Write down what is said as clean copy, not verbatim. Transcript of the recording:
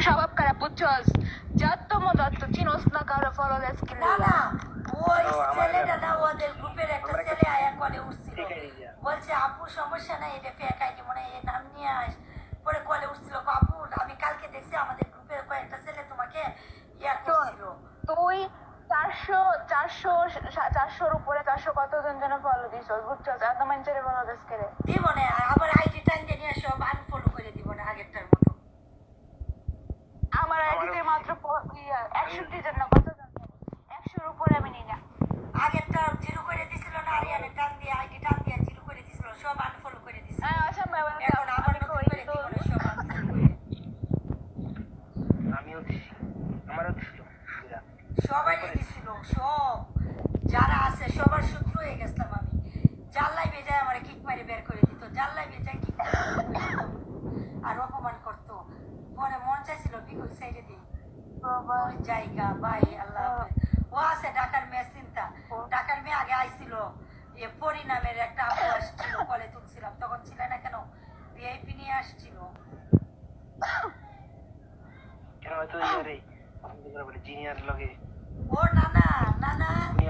স্বভাব খারাপ বুঝছস, যত মদত চিনোস না কারো ফলোলেস কিনে না না ওই ছেলেটা না ওদের গ্রুপের একটা ছেলে আয়া কলে উঠছিল, বলছে আপু সমস্যা নাই এটা ফেক আইডি মনে হয় নাম নিয়ে আস, পরে কলে উঠছিল আপু আমি কালকে দেখছি আমাদের গ্রুপের কয়েকটা ছেলে তোমাকে ইয়া করছিল। তুই 400 উপরে 400 কতজন যেন ফলো দিস বুঝছস, এত মানুষের ফলো দিস করে দিব না আবার আইডি টাইম নিয়ে সব আনফলো করে দিব না আগেরটার মতো। আমার আইডিতে মাত্র 61 জন না কতজন, 100 উপরে আমি নিই না। আগেরটা জিরো করে দিছিল না আরিয়ানে টান দিয়ে আইডি টান দিয়ে জিরো করে দিছিল সব আনফলো করে দিছিল, আচ্ছা এখন আবার নতুন করে দিব না সব আনফলো করে। আমিও দিছি, আমারও দিছিল, সবাই দিছিল সব যারা আছে সবার সূত্র হয়ে গেছিলাম আমি, যার লাইভে যায় আমার কিক মারি বের করে দিত, যার লাইভে যায় কিক আর অপমান করতো, পরে মন চাইছিল বিকুল সাইডে দিই ওই জায়গা ভাই আল্লাহ ও আছে ঢাকার মেয়ে চিন্তা, ঢাকার মেয়ে আগে আইছিল এ পরি নামের একটা আপু আসছিল কলে তুলছিলাম তখন ছিল না কেন ভিআইপি নিয়ে আসছিল। কেন হয়তো ইয়ারে বলে জিনিয়ার লগে ও না না